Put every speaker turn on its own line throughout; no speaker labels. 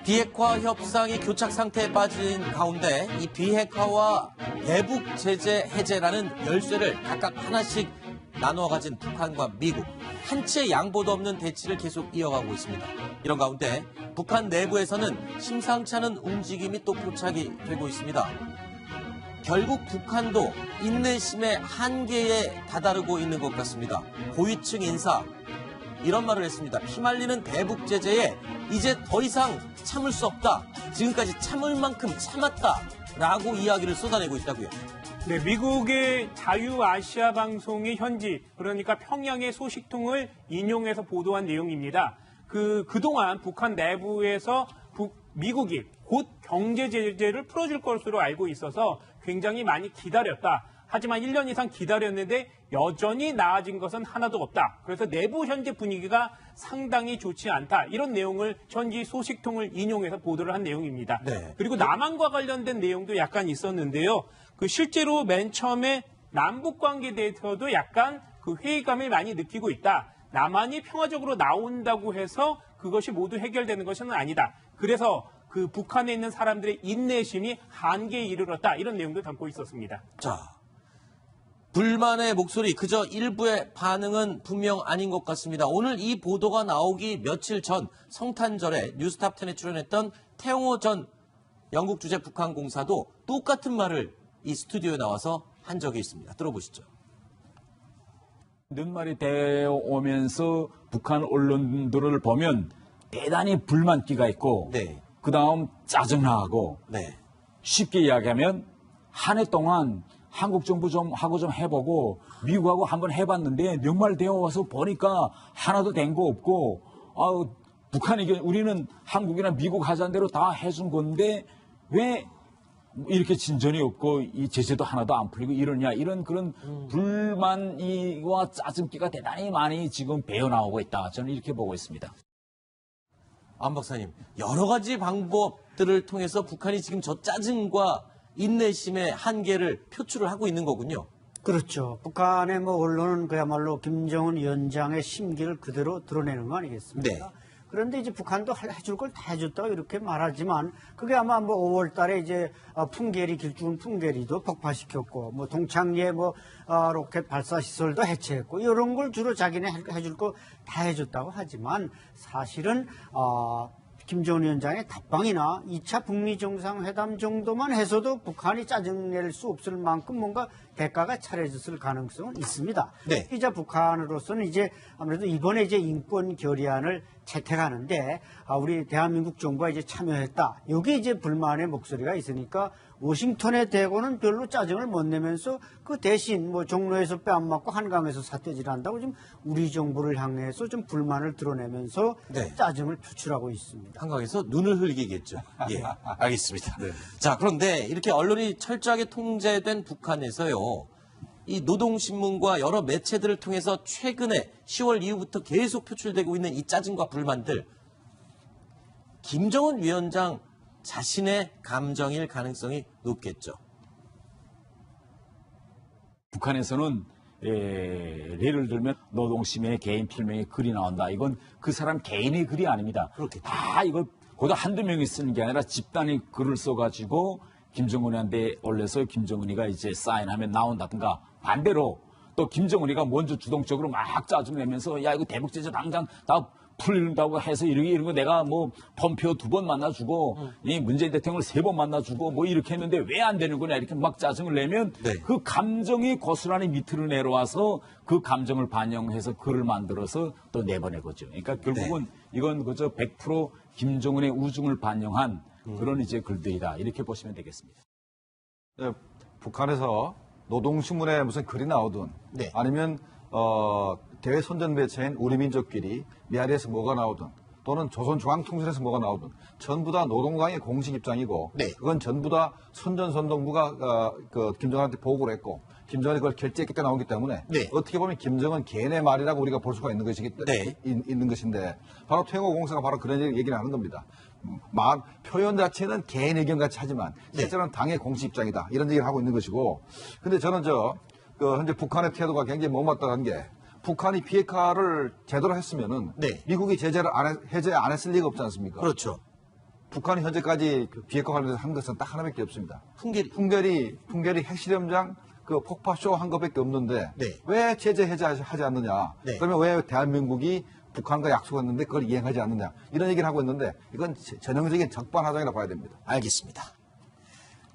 비핵화 협상이 교착 상태에 빠진 가운데 이 비핵화와 대북 제재 해제라는 열쇠를 각각 하나씩 나누어 가진 북한과 미국. 한치의 양보도 없는 대치를 계속 이어가고 있습니다. 이런 가운데 북한 내부에서는 심상치 않은 움직임이 또 포착이 되고 있습니다. 결국 북한도 인내심의 한계에 다다르고 있는 것 같습니다. 고위층 인사 이런 말을 했습니다. 피말리는 대북 제재에 이제 더 이상 참을 수 없다. 지금까지 참을 만큼 참았다라고 이야기를 쏟아내고 있다고요.
네, 미국의 자유아시아 방송의 현지, 그러니까 평양의 소식통을 인용해서 보도한 내용입니다. 그동안 북한 내부에서 미국이 곧 경제 제재를 풀어줄 것으로 알고 있어서 굉장히 많이 기다렸다. 하지만 1년 이상 기다렸는데 여전히 나아진 것은 하나도 없다. 그래서 내부 현재 분위기가 상당히 좋지 않다. 이런 내용을 현지 소식통을 인용해서 보도를 한 내용입니다.
네.
그리고 남한과 관련된 내용도 약간 있었는데요. 실제로 맨 처음에 남북 관계에 대해서도 약간 회의감을 많이 느끼고 있다. 남한이 평화적으로 나온다고 해서 그것이 모두 해결되는 것은 아니다. 그래서 북한에 있는 사람들의 인내심이 한계에 이르렀다. 이런 내용도 담고 있었습니다.
자, 불만의 목소리 그저 일부의 반응은 분명 아닌 것 같습니다. 오늘 이 보도가 나오기 며칠 전 성탄절에 뉴스탑10에 출연했던 태용호 전 영국 주재 북한 공사도 똑같은 말을 이 스튜디오에 나와서 한 적이 있습니다. 들어보시죠.
눈말이 되어 오면서 북한 언론들을 보면 대단히 불만기가 있고
네.
그 다음 짜증나고
네.
쉽게 이야기하면 한 해 동안 한국 정부 좀 하고 좀 해보고 미국하고 한번 해봤는데 연말 되어 와서 보니까 하나도 된 거 없고 북한이 우리는 한국이나 미국 하자는 대로 다 해준 건데 왜 이렇게 진전이 없고 이 제재도 하나도 안 풀리고 이러냐 이런 그런 불만이와 짜증기가 대단히 많이 지금 배어나오고 있다. 저는 이렇게 보고 있습니다.
안 박사님, 여러 가지 방법들을 통해서 북한이 지금 저 짜증과 인내심의 한계를 표출을 하고 있는 거군요.
그렇죠. 북한의 언론은 그야말로 김정은 위원장의 심기를 그대로 드러내는 거 아니겠습니까?
네.
그런데 이제 북한도 해줄 걸 다 해줬다고 이렇게 말하지만 그게 아마 5월 달에 이제 풍계리 길쭉은 풍계리도 폭파시켰고 동창리에 로켓 발사 시설도 해체했고 이런 걸 주로 자기네 해줄 거 다 해줬다고 하지만 사실은 김정은 위원장의 답방이나 2차 북미 정상회담 정도만 해서도 북한이 짜증낼 수 없을 만큼 뭔가 대가가 차려졌을 가능성은 있습니다.
네.
이자 북한으로서는 이제 아무래도 이번에 이제 인권 결의안을 채택하는데 우리 대한민국 정부가 이제 참여했다. 여기 이제 불만의 목소리가 있으니까 워싱턴에 대고는 별로 짜증을 못 내면서 그 대신 종로에서 뺨 맞고 한강에서 삿대질한다고 좀 우리 정부를 향해서 좀 불만을 드러내면서
네.
짜증을 표출하고 있습니다.
한강에서 눈을 흘리겠죠. 예, 알겠습니다. 네. 자, 그런데 이렇게 언론이 철저하게 통제된 북한에서요. 이 노동신문과 여러 매체들을 통해서 최근에 10월 이후부터 계속 표출되고 있는 이 짜증과 불만들. 김정은 위원장 자신의 감정일 가능성이 높겠죠.
북한에서는 예를 들면 노동심의 개인 필명의 글이 나온다. 이건 그 사람 개인의 글이 아닙니다.
그렇겠죠.
다 이거 고도 한두 명이 쓰는 게 아니라 집단이 글을 써가지고 김정은이한테 올려서 김정은이가 이제 사인하면 나온다든가 반대로 또 김정은이가 먼저 주동적으로 막 짜증내면서 야 이거 대북 제재 당장 다 풀린다고 해서 이런 거 내가 폼페오 2번 만나주고 이 문재인 대통령을 3번 만나주고 이렇게 했는데 왜 안 되는 거냐 이렇게 막 짜증을 내면
네.
그 감정이 고스란히 밑으로 내려와서 그 감정을 반영해서 글을 만들어서 또 내보내거죠. 그러니까 결국은 이건 그저 100% 김정은의 우중을 반영한 그런 이제 글들이다 이렇게 보시면 되겠습니다.
네, 북한에서 노동신문에 무슨 글이 나오든
네.
아니면 대외 선전 매체인 우리민족끼리 미아리에서 뭐가 나오든 또는 조선중앙통신에서 뭐가 나오든 전부 다 노동당의 공식 입장이고
네.
그건 전부 다 선전선동부가 김정은한테 보고를 했고 김정은이 그걸 결재했기 때문에 나오기 때문에
네.
어떻게 보면 김정은 개인의 말이라고 우리가 볼 수가 있는
네.
있는 것인데 바로 퇴행호 공사가 바로 그런 얘기를 하는 겁니다. 표현 자체는 개인 의견 같이 하지만 실제로는 당의 공식 입장이다 이런 얘기를 하고 있는 것이고 근데 저는 현재 북한의 태도가 굉장히 못마땅한 게 북한이 비핵화를 제대로 했으면은
네.
미국이 해제 안 했을 리가 없지 않습니까?
그렇죠.
북한이 현재까지 그 비핵화 관련해서 한 것은 딱 하나밖에 없습니다.
풍계리.
풍계리 핵실험장 그 폭파쇼 한 것밖에 없는데
네.
왜 제재 해제하지 않느냐?
네.
그러면 왜 대한민국이 북한과 약속했는데 그걸 이행하지 않느냐? 이런 얘기를 하고 있는데 이건 전형적인 적반하장이라고 봐야 됩니다.
알겠습니다.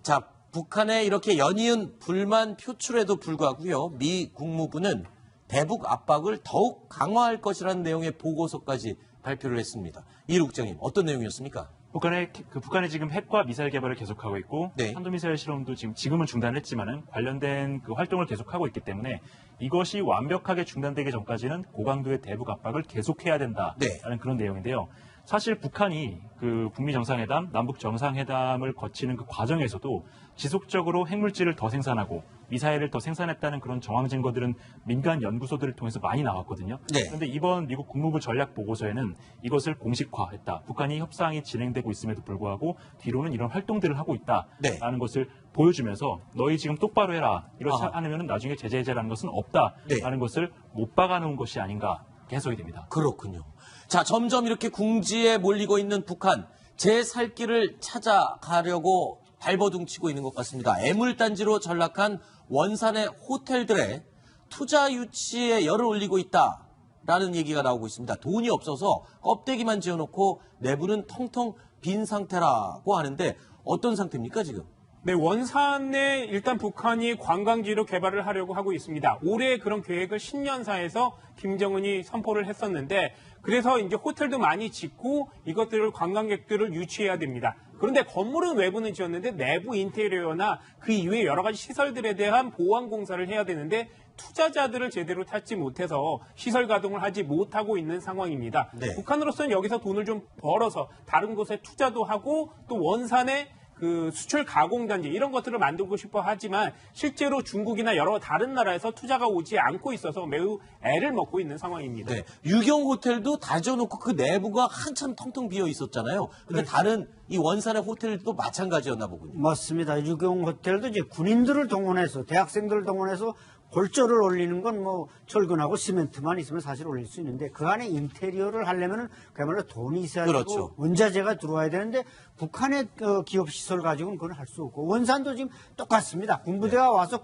자, 북한의 이렇게 연이은 불만 표출에도 불구하고요. 미 국무부는 대북 압박을 더욱 강화할 것이라는 내용의 보고서까지 발표를 했습니다. 이 국장님, 어떤 내용이었습니까?
북한이 지금 핵과 미사일 개발을 계속하고 있고
네.
탄도미사일 실험도 지금은 중단했지만은 관련된 그 활동을 계속하고 있기 때문에 이것이 완벽하게 중단되기 전까지는 고강도의 대북 압박을 계속해야 된다라는
네.
그런 내용인데요. 사실 북한이 그 북미 정상회담, 남북 정상회담을 거치는 그 과정에서도 지속적으로 핵물질을 더 생산하고 미사일을 더 생산했다는 그런 정황 증거들은 민간 연구소들을 통해서 많이 나왔거든요.
네.
그런데 이번 미국 국무부 전략 보고서에는 이것을 공식화했다. 북한이 협상이 진행되고 있음에도 불구하고 뒤로는 이런 활동들을 하고 있다라는
네.
것을 보여주면서 너희 지금 똑바로 해라. 이렇지
아하.
않으면 나중에 제재 해제라는 것은 없다라는
네.
것을 못 박아놓은 것이 아닌가 해석이 됩니다.
그렇군요. 자, 점점 이렇게 궁지에 몰리고 있는 북한, 제 살 길을 찾아가려고 발버둥치고 있는 것 같습니다. 애물단지로 전락한 원산의 호텔들에 투자 유치에 열을 올리고 있다라는 얘기가 나오고 있습니다. 돈이 없어서 껍데기만 지어놓고 내부는 텅텅 빈 상태라고 하는데 어떤 상태입니까, 지금?
네, 원산에 일단 북한이 관광지로 개발을 하려고 하고 있습니다. 올해 그런 계획을 신년사에서 김정은이 선포를 했었는데 그래서 이제 호텔도 많이 짓고 이것들을 관광객들을 유치해야 됩니다. 그런데 건물은 외부는 지었는데 내부 인테리어나 그 이외의 여러 가지 시설들에 대한 보완 공사를 해야 되는데 투자자들을 제대로 찾지 못해서 시설 가동을 하지 못하고 있는 상황입니다.
네.
북한으로서는 여기서 돈을 좀 벌어서 다른 곳에 투자도 하고 또 원산에 그 수출 가공단지 이런 것들을 만들고 싶어 하지만 실제로 중국이나 여러 다른 나라에서 투자가 오지 않고 있어서 매우 애를 먹고 있는 상황입니다.
네. 유경 호텔도 다 지어놓고 그 내부가 한참 텅텅 비어 있었잖아요. 근데 다른 이 원산의 호텔도 마찬가지였나 보군요.
맞습니다. 유경 호텔도 이제 군인들을 동원해서 대학생들을 동원해서 골조를 올리는 건 뭐 철근하고 시멘트만 있으면 사실 올릴 수 있는데 그 안에 인테리어를 하려면은 그야말로 돈이 있어야 되고
그렇죠.
원자재가 들어와야 되는데 북한의 기업 시설 가지고는 그건 할 수 없고 원산도 지금 똑같습니다. 군부대가 와서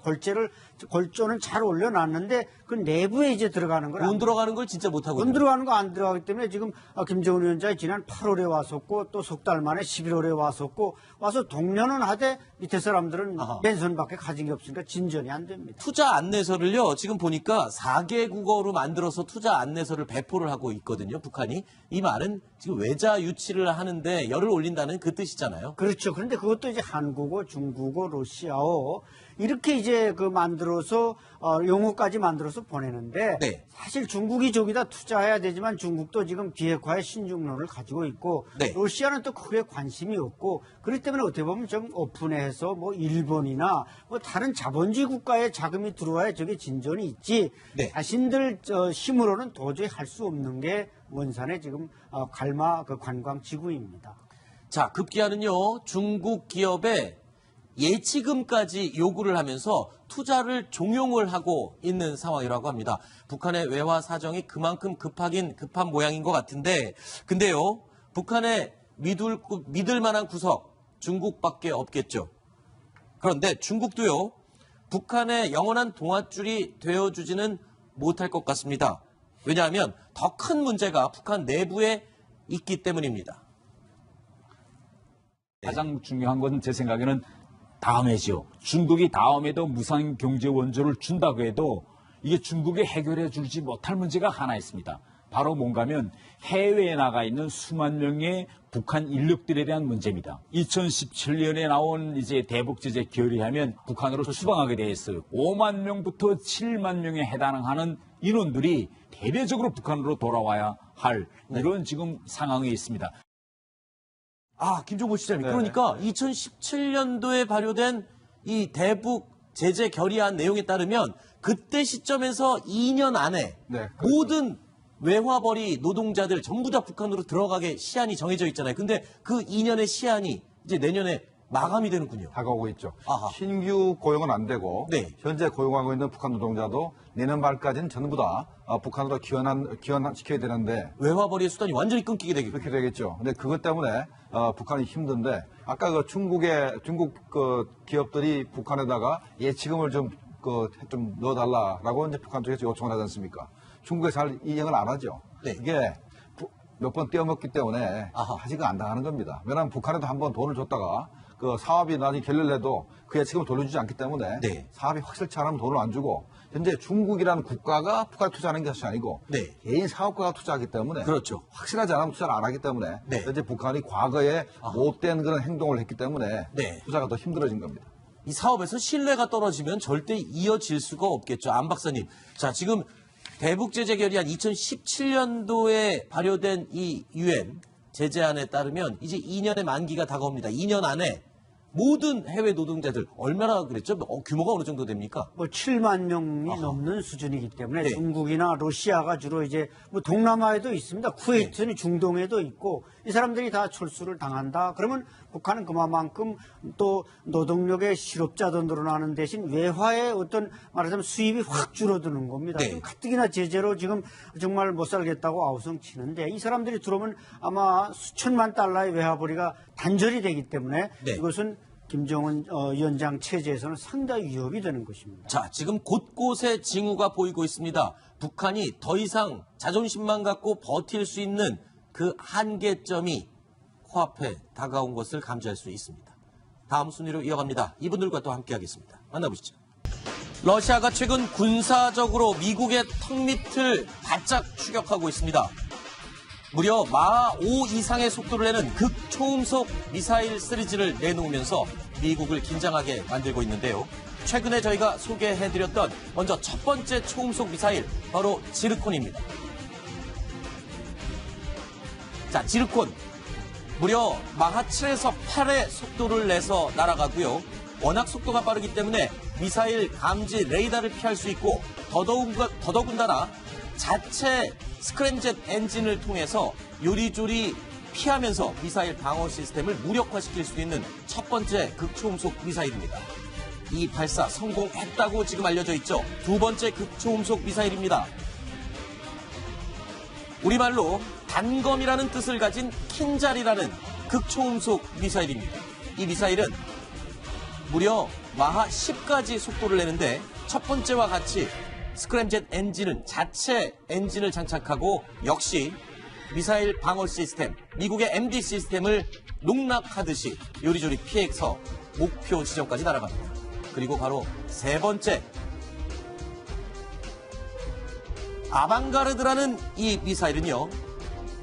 골조는 잘 올려놨는데 그 내부에 이제 들어가는 건
돈 들어가는 걸 진짜 못하고
돈
있는
들어가는 거 안 들어가기 때문에 지금 김정은 위원장이 지난 8월에 왔었고 또 석 달 만에 11월에 왔었고 와서 동료는 하되 밑에 사람들은
아하.
맨손밖에 가진 게 없으니까 진전이 안 됩니다.
투자 안내서를요, 지금 보니까 4개국어로 만들어서 투자 안내서를 배포를 하고 있거든요, 북한이. 이 말은 지금 외자 유치를 하는데 열을 올린다는 그 뜻이잖아요.
그렇죠. 그런데 그것도 이제 한국어, 중국어, 러시아어 이렇게 이제 그 만들어서 용어까지 만들어서 보내는데
네.
사실 중국이 저기다 투자해야 되지만 중국도 지금 비핵화의 신중론을 가지고 있고
네.
러시아는 또 크게 관심이 없고 그렇기 때문에 어떻게 보면 좀 오픈해서 뭐 일본이나 뭐 다른 자본주의 국가에 자금이 들어와야 저게 진전이 있지
네.
자신들 힘으로는 도저히 할 수 없는 게 원산의 지금 갈마 그 관광 지구입니다.
자, 급기야는요, 중국 기업에 예치금까지 요구를 하면서 투자를 종용을 하고 있는 상황이라고 합니다. 북한의 외화 사정이 그만큼 급한 모양인 것 같은데, 근데요, 북한의 믿을 만한 구석, 중국밖에 없겠죠. 그런데 중국도요, 북한의 영원한 동아줄이 되어주지는 못할 것 같습니다. 왜냐하면 더 큰 문제가 북한 내부에 있기 때문입니다.
가장 중요한 건 제 생각에는 다음해죠. 중국이 다음에도 무상 경제 원조를 준다고 해도 이게 중국이 해결해 주지 못할 문제가 하나 있습니다. 바로 뭔가면 해외에 나가 있는 수만 명의 북한 인력들에 대한 문제입니다. 2017년에 나온 이제 대북 제재 결의하면 북한으로 추방하게 돼 있어요. 5만 명부터 7만 명에 해당하는 인원들이 대대적으로 북한으로 돌아와야 할 이런 지금 상황에 있습니다.
아, 김종보 시장님.
네.
그러니까 2017년도에 발효된 이 대북 제재 결의안 내용에 따르면 그때 시점에서 2년 안에
네, 그렇죠.
모든 외화벌이 노동자들 전부 다 북한으로 들어가게 시한이 정해져 있잖아요. 근데 그 2년의 시한이 이제 내년에 마감이 되는군요.
다가오고 있죠.
아하.
신규 고용은 안 되고
네.
현재 고용하고 있는 북한 노동자도 내년 말까지는 전부 다 북한으로 기원시켜야 되는데
외화벌이의 수단이 완전히 끊기게 되겠군요.
그렇게 되겠죠. 근데 그것 때문에 북한이 힘든데 아까 그 중국 그 기업들이 북한에다가 예치금을 좀 넣어달라라고 이제 북한 쪽에서 요청을 하지 않습니까? 중국에 잘 이행을 안 하죠.
네.
이게 몇 번 떼어먹기 때문에
아하.
다시가 안 당하는 겁니다. 왜냐하면 북한에도 한번 돈을 줬다가 그 사업이 나중에 결렬을 해도 그 예치금을 돌려주지 않기 때문에
네.
사업이 확실치 않으면 돈을 안 주고 현재 중국이라는 국가가 북한에 투자하는 것이 아니고
네.
개인 사업가가 투자하기 때문에
그렇죠.
확실하지 않으면 투자를 안 하기 때문에
네.
현재 북한이 과거에 못된 그런 행동을 했기 때문에
네.
투자가 더 힘들어진 겁니다.
이 사업에서 신뢰가 떨어지면 절대 이어질 수가 없겠죠. 안 박사님. 자, 지금 대북 제재 결의안 2017년도에 발효된 이 유엔 제재안에 따르면 이제 2년의 만기가 다가옵니다. 2년 안에 모든 해외 노동자들 얼마나 그랬죠? 규모가 어느 정도 됩니까?
뭐 7만 명이 넘는 수준이기 때문에
네.
중국이나 러시아가 주로 이제 뭐 동남아에도 있습니다. 쿠웨이트는 중동에도 있고 이 사람들이 다 철수를 당한다. 그러면 북한은 그만큼 또 노동력의 실업자도 늘어나는 대신 외화의 어떤 말하자면 수입이 확 줄어드는 겁니다.
네.
가뜩이나 제재로 지금 정말 못 살겠다고 아우성치는데 이 사람들이 들어오면 아마 수천만 달러의 외화벌이가 단절이 되기 때문에
네.
이것은 김정은 위원장 체제에서는 상당히 위협이 되는 것입니다.
자, 지금 곳곳에 징후가 보이고 있습니다. 북한이 더 이상 자존심만 갖고 버틸 수 있는 그 한계점이 코앞에 다가온 것을 감지할 수 있습니다. 다음 순위로 이어갑니다. 이분들과 또 함께하겠습니다. 만나보시죠. 러시아가 최근 군사적으로 미국의 턱밑을 바짝 추격하고 있습니다. 무려 마하 5 이상의 속도를 내는 극초음속 미사일 시리즈를 내놓으면서 미국을 긴장하게 만들고 있는데요. 최근에 저희가 소개해드렸던 먼저 첫 번째 초음속 미사일 바로 지르콘입니다. 자, 지르콘 무려 마하 7에서 8의 속도를 내서 날아가고요. 워낙 속도가 빠르기 때문에 미사일 감지 레이더를 피할 수 있고 더더군다나 자체 스크램젯 엔진을 통해서 요리조리 피하면서 미사일 방어 시스템을 무력화시킬 수 있는 첫 번째 극초음속 미사일입니다. 이 발사 성공했다고 지금 알려져 있죠. 두 번째 극초음속 미사일입니다. 우리말로 단검이라는 뜻을 가진 킨잘이라는 극초음속 미사일입니다. 이 미사일은 무려 마하 10까지 속도를 내는데 첫 번째와 같이 스크램젯 엔진은 자체 엔진을 장착하고 역시 미사일 방어 시스템, 미국의 MD 시스템을 농락하듯이 요리조리 피해서 목표 지점까지 날아갑니다. 그리고 바로 세 번째, 아방가르드라는 이 미사일은요,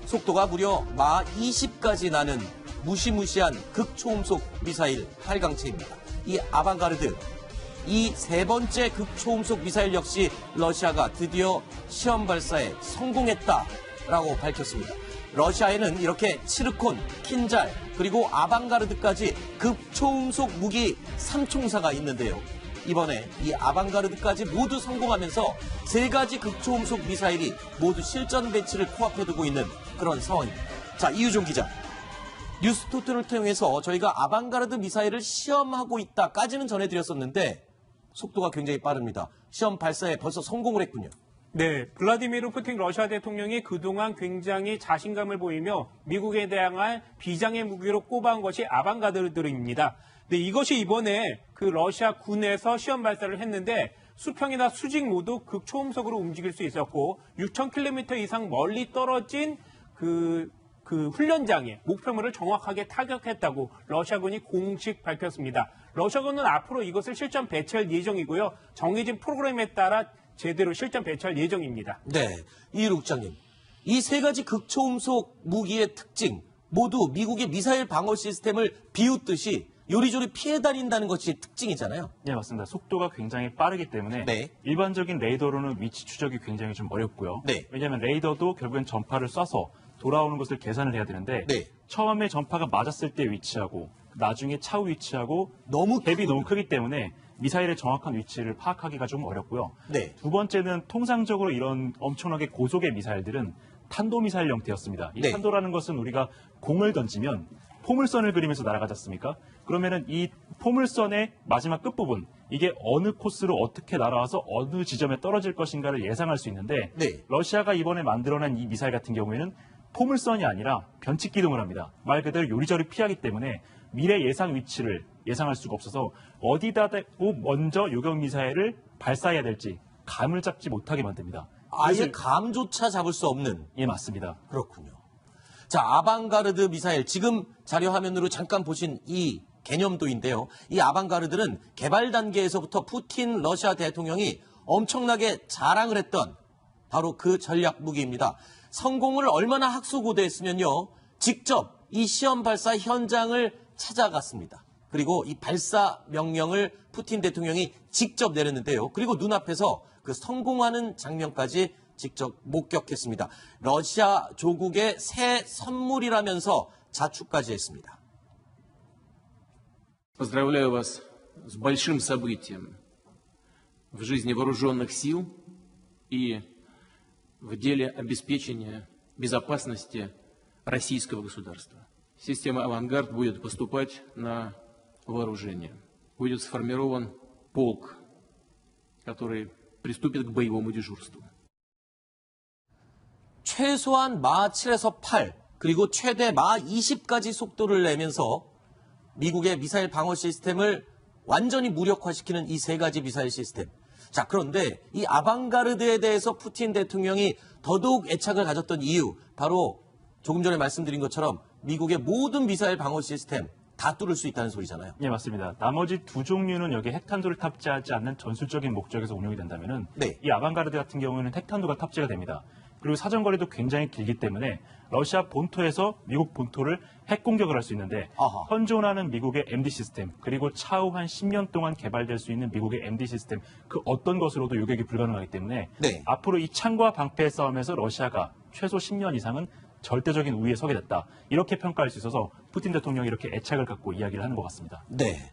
속도가 무려 마하 20까지 나는 무시무시한 극초음속 미사일 8강체입니다. 이 아방가르드, 이 세 번째 극초음속 미사일 역시 러시아가 드디어 시험 발사에 성공했다라고 밝혔습니다. 러시아에는 이렇게 치르콘, 킨잘, 그리고 아방가르드까지 극초음속 무기 3총사가 있는데요. 이번에 이 아방가르드까지 모두 성공하면서 세 가지 극초음속 미사일이 모두 실전 배치를 코앞에 두고 있는 그런 상황입니다. 자, 이유종 기자. 뉴스토트를 통해서 저희가 아방가르드 미사일을 시험하고 있다까지는 전해드렸었는데 속도가 굉장히 빠릅니다. 시험 발사에 벌써 성공을 했군요.
네, 블라디미르 푸틴 러시아 대통령이 그동안 굉장히 자신감을 보이며 미국에 대항할 비장의 무기로 꼽아온 것이 아방가르드입니다. 네, 이것이 이번에 그 러시아 군에서 시험 발사를 했는데 수평이나 수직 모두 극초음속으로 움직일 수 있었고 6,000km 이상 멀리 떨어진 그 훈련장에 목표물을 정확하게 타격했다고 러시아군이 공식 밝혔습니다. 러시아군은 앞으로 이것을 실전 배치할 예정이고요. 정해진 프로그램에 따라 제대로 실전 배치할 예정입니다.
네, 이일우 국장님. 이 세 가지 극초음속 무기의 특징 모두 미국의 미사일 방어 시스템을 비웃듯이 요리조리 피해 다닌다는 것이 특징이잖아요.
네, 맞습니다. 속도가 굉장히 빠르기 때문에
네.
일반적인 레이더로는 위치 추적이 굉장히 좀 어렵고요.
네.
왜냐하면 레이더도 결국엔 전파를 쏴서 돌아오는 것을 계산을 해야 되는데
네.
처음에 전파가 맞았을 때 위치하고 나중에 차후 위치하고
너무
갭이 너무 크기 때문에 미사일의 정확한 위치를 파악하기가 좀 어렵고요.
네.
두 번째는 통상적으로 이런 엄청나게 고속의 미사일들은 탄도미사일 형태였습니다. 이
네.
탄도라는 것은 우리가 공을 던지면 포물선을 그리면서 날아가지 않습니까? 그러면은 이 포물선의 마지막 끝부분, 이게 어느 코스로 어떻게 날아와서 어느 지점에 떨어질 것인가를 예상할 수 있는데
네.
러시아가 이번에 만들어낸 이 미사일 같은 경우에는 포물선이 아니라 변칙 기동을 합니다. 말 그대로 요리조리 피하기 때문에 미래 예상 위치를 예상할 수가 없어서 어디다 대고 먼저 요격 미사일을 발사해야 될지 감을 잡지 못하게 만듭니다.
아예 감조차 잡을 수 없는.
예, 맞습니다.
그렇군요. 자, 아방가르드 미사일. 지금 자료 화면으로 잠깐 보신 이 개념도인데요. 이 아방가르드는 개발 단계에서부터 푸틴 러시아 대통령이 엄청나게 자랑을 했던 바로 그 전략 무기입니다. 성공을 얼마나 학수고대했으면요. 직접 이 시험 발사 현장을 찾아갔습니다. 그리고 이 발사 명령을 푸틴 대통령이 직접 내렸는데요. 그리고 눈앞에서 그 성공하는 장면까지 직접 목격했습니다. 러시아 조국의 새 선물이라면서 자축까지 했습니다.
Поздравляю вас с большим событием в жизни вооруженных сил и в деле обеспечения безопасности российского государства. Система «Авангард» будет поступать на вооружение. Будет сформирован полк, который приступит к боевому дежурству.
최소한 마 7에서 8, 그리고 최대 마 20까지 속도를 내면서 미국의 미사일 방어 시스템을 완전히 무력화시키는 이 세 가지 미사일 시스템. 자, 그런데 이 아방가르드에 대해서 푸틴 대통령이 더더욱 애착을 가졌던 이유, 바로 조금 전에 말씀드린 것처럼 미국의 모든 미사일 방어 시스템 다 뚫을 수 있다는 소리잖아요.
예, 맞습니다. 나머지 두 종류는 여기에 핵탄두를 탑재하지 않는 전술적인 목적에서 운용이 된다면은
네.
이 아방가르드 같은 경우에는 핵탄두가 탑재가 됩니다. 그리고 사정거리도 굉장히 길기 때문에 러시아 본토에서 미국 본토를 핵 공격을 할 수 있는데
아하.
현존하는 미국의 MD 시스템 그리고 차후 한 10년 동안 개발될 수 있는 미국의 MD 시스템 그 어떤 것으로도 요격이 불가능하기 때문에
네.
앞으로 이 창과 방패의 싸움에서 러시아가 최소 10년 이상은 절대적인 우위에 서게 됐다. 이렇게 평가할 수 있어서 푸틴 대통령이 이렇게 애착을 갖고 이야기를 하는 것 같습니다.
네.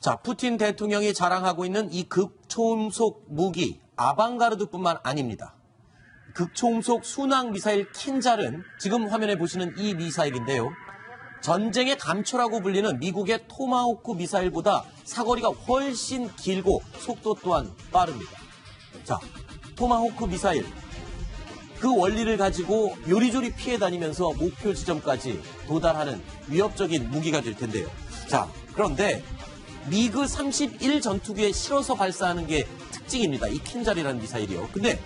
자, 푸틴 대통령이 자랑하고 있는 이 극초음속 무기 아방가르드뿐만 아닙니다. 극초음속 순항 미사일 킨잘은 지금 화면에 보시는 이 미사일인데요. 전쟁의 감초라고 불리는 미국의 토마호크 미사일보다 사거리가 훨씬 길고 속도 또한 빠릅니다. 자, 토마호크 미사일. 그 원리를 가지고 요리조리 피해 다니면서 목표 지점까지 도달하는 위협적인 무기가 될 텐데요. 자, 그런데 미그 31 전투기에 실어서 발사하는 게 특징입니다. 이 킨잘이라는 미사일이요. 근데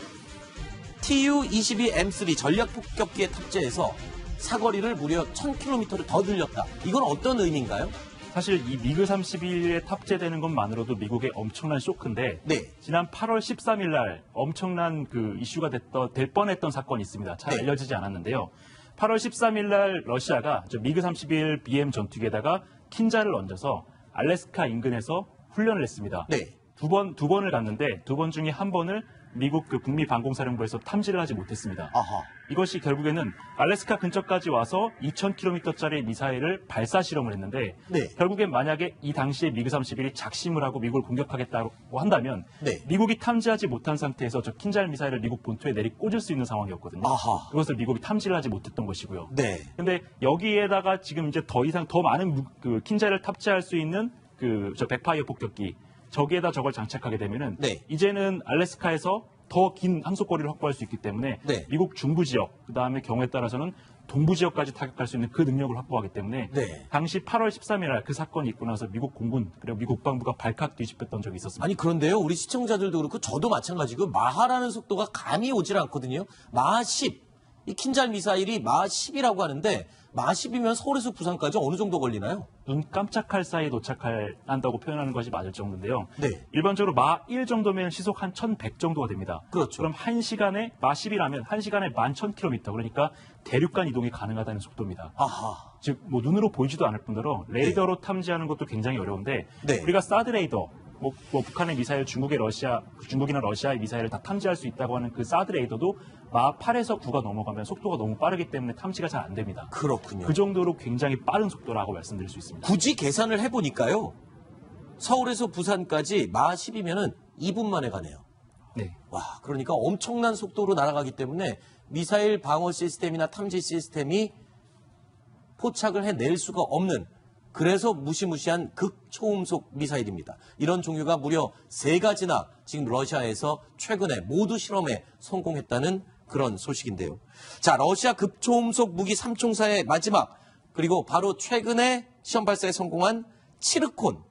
TU-22M3 전략 폭격기에 탑재해서 사거리를 무려 1000km를 더 늘렸다. 이건 어떤 의미인가요?
사실 이 미그 31에 탑재되는 것만으로도 미국의 엄청난 쇼크인데
네.
지난 8월 13일 날 엄청난 그 이슈가 될 뻔했던 사건이 있습니다. 잘
네.
알려지지 않았는데요. 8월 13일 날 러시아가 저 미그 31 BM 전투기에다가 킨자를 얹어서 알래스카 인근에서 훈련을 했습니다.
네.
두 번을 갔는데 두 번 중에 한 번을 미국 그 북미 방공사령부에서 탐지를 하지 못했습니다.
아하.
이것이 결국에는 알래스카 근처까지 와서 2,000km짜리 미사일을 발사 실험을 했는데
네.
결국엔 만약에 이 당시에 미그 31이 작심을 하고 미국을 공격하겠다고 한다면
네.
미국이 탐지하지 못한 상태에서 저 킨잘 미사일을 미국 본토에 내리꽂을 수 있는 상황이었거든요.
아하.
그것을 미국이 탐지를 하지 못했던 것이고요.
네.
근데 여기에다가 지금 이제 더 이상 더 많은 그 킨잘을 탑재할 수 있는 그 저 백파이어 폭격기 저기에다 저걸 장착하게 되면은
네.
이제는 알래스카에서 더 긴 항속거리를 확보할 수 있기 때문에
네.
미국 중부 지역 그다음에 경우에 따라서는 동부 지역까지 타격할 수 있는 그 능력을 확보하기 때문에
네.
당시 8월 13일 날 그 사건이 있고 나서 미국 공군 그리고 미국 국방부가 발칵 뒤집혔던 적이 있었습니다.
아니 그런데요, 우리 시청자들도 그렇고 저도 마찬가지고 마하라는 속도가 감이 오질 않거든요. 마하 10. 이 킨잘 미사일이 마하 10이라고 하는데 마하 10이면 서울에서 부산까지 어느 정도 걸리나요?
눈 깜짝할 사이에 도착한다고 표현하는 것이 맞을 정도인데요.
네.
일반적으로 마 1 정도면 시속 한 1100 정도가 됩니다.
그렇죠.
그럼 1시간에 마 10이라면 1시간에 11,000km 그러니까 대륙간 이동이 가능하다는 속도입니다.
아하.
즉 뭐 눈으로 보이지도 않을 뿐더러 레이더로 탐지하는 것도 굉장히 어려운데
네.
우리가 사드 레이더 뭐 북한의 미사일, 중국이나 러시아의 미사일을 다 탐지할 수 있다고 하는 그 사드 레이더도 마 8에서 9가 넘어가면 속도가 너무 빠르기 때문에 탐지가 잘 안 됩니다.
그렇군요.
그 정도로 굉장히 빠른 속도라고 말씀드릴 수 있습니다.
굳이 계산을 해보니까요. 서울에서 부산까지 마하 10이면은 2분 만에 가네요.
네.
와, 그러니까 엄청난 속도로 날아가기 때문에 미사일 방어 시스템이나 탐지 시스템이 포착을 해낼 수가 없는, 그래서 무시무시한 극초음속 미사일입니다. 이런 종류가 무려 3가지나 지금 러시아에서 최근에 모두 실험에 성공했다는 그런 소식인데요. 자, 러시아 극초음속 무기 3총사의 마지막, 그리고 바로 최근에 시험 발사에 성공한 치르콘.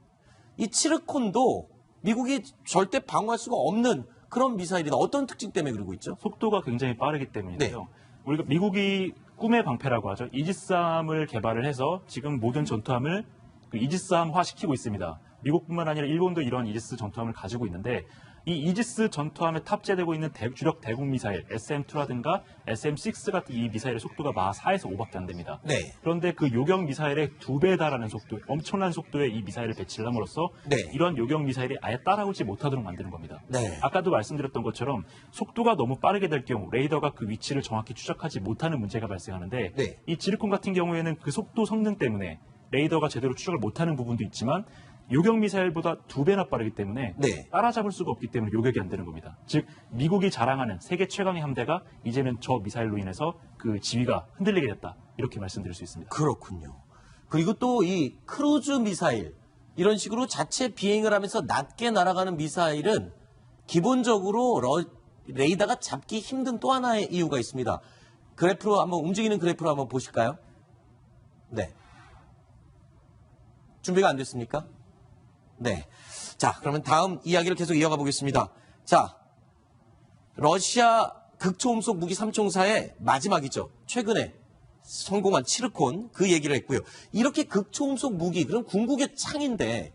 이 치르콘도 미국이 절대 방어할 수가 없는 그런 미사일이다. 어떤 특징 때문에 그러고 있죠?
속도가 굉장히 빠르기 때문인데요.
네.
우리가 미국이 꿈의 방패라고 하죠. 이지스함을 개발을 해서 지금 모든 전투함을 그 이지스함화 시키고 있습니다. 미국뿐만 아니라 일본도 이런 이지스 전투함을 가지고 있는데, 이 이지스 전투함에 탑재되고 있는 주력 대공 미사일 SM-2라든가 SM-6 같은 이 미사일의 속도가 마 4에서 5밖에 안 됩니다.
네.
그런데 그 요격 미사일의 2배에 달하는 속도, 엄청난 속도의 이 미사일을 배치를 함으로써
네.
이런 요격 미사일이 아예 따라오지 못하도록 만드는 겁니다.
네.
아까도 말씀드렸던 것처럼 속도가 너무 빠르게 될 경우 레이더가 그 위치를 정확히 추적하지 못하는 문제가 발생하는데,
네.
이 지르콘 같은 경우에는 그 속도 성능 때문에 레이더가 제대로 추적을 못하는 부분도 있지만 요격 미사일보다 2배나 빠르기 때문에
네.
따라잡을 수가 없기 때문에 요격이 안 되는 겁니다. 즉 미국이 자랑하는 세계 최강의 함대가 이제는 저 미사일로 인해서 그 지위가 흔들리게 됐다, 이렇게 말씀드릴 수 있습니다.
그렇군요. 그리고 또 이 크루즈 미사일, 이런 식으로 자체 비행을 하면서 낮게 날아가는 미사일은 기본적으로 레이더가 잡기 힘든 또 하나의 이유가 있습니다. 그래프로 한번, 움직이는 그래프로 한번 보실까요? 네. 준비가 안 됐습니까? 네. 자, 그러면 다음 이야기를 계속 이어가 보겠습니다. 자, 러시아 극초음속 무기 3총사의 마지막이죠. 최근에 성공한 치르콘, 그 얘기를 했고요. 이렇게 극초음속 무기, 그럼 궁극의 창인데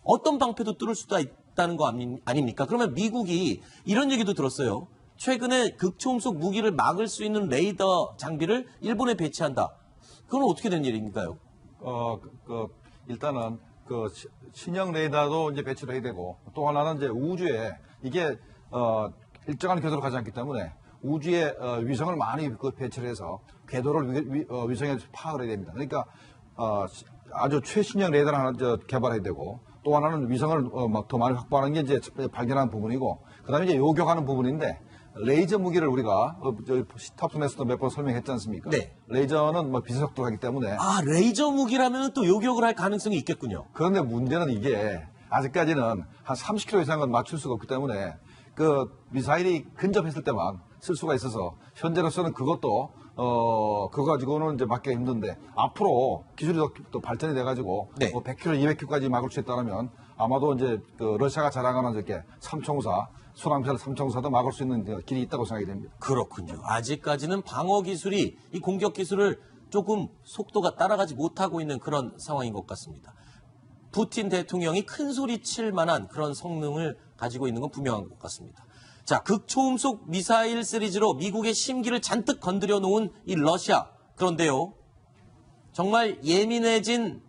어떤 방패도 뚫을 수도 있다는 거 아닙니까? 그러면 미국이 이런 얘기도 들었어요. 최근에 극초음속 무기를 막을 수 있는 레이더 장비를 일본에 배치한다. 그건 어떻게 된 일인가요?
일단은 신형 레이더도 이제 배치를 해야 되고, 또 하나는 이제 우주에 이게 일정한 궤도로 가지 않기 때문에 우주에 위성을 많이 배치를 해서 궤도를 위성에 파악을 해야 됩니다. 그러니까 아주 최신형 레이더를 하나 개발해야 되고, 또 하나는 위성을 막 더 많이 확보하는 게 이제 발견하는 부분이고, 그다음에 이제 요격하는 부분인데, 레이저 무기를 우리가 탑승에서도 몇 번 설명했지 않습니까?
네.
레이저는 뭐 비속도하기 때문에.
아, 레이저 무기라면 또 요격을 할 가능성이 있겠군요.
그런데 문제는 이게 아직까지는 한 30km 이상은 맞출 수가 없기 때문에 그 미사일이 근접했을 때만 쓸 수가 있어서 현재로서는 그것도 그거 가지고는 이제 막기가 힘든데, 앞으로 기술이 더 발전이 돼가지고
네.
뭐 100km, 200km까지 막을 수 있다면 아마도 이제 그 러시아가 자랑하는 이렇게 삼총사, 순항미사일 삼총사도 막을 수 있는 길이 있다고 생각이 됩니다.
그렇군요. 아직까지는 방어 기술이 이 공격 기술을 조금 속도가 따라가지 못하고 있는 그런 상황인 것 같습니다. 푸틴 대통령이 큰 소리 칠 만한 그런 성능을 가지고 있는 건 분명한 것 같습니다. 자, 극초음속 미사일 시리즈로 미국의 심기를 잔뜩 건드려 놓은 이 러시아. 그런데요, 정말 예민해진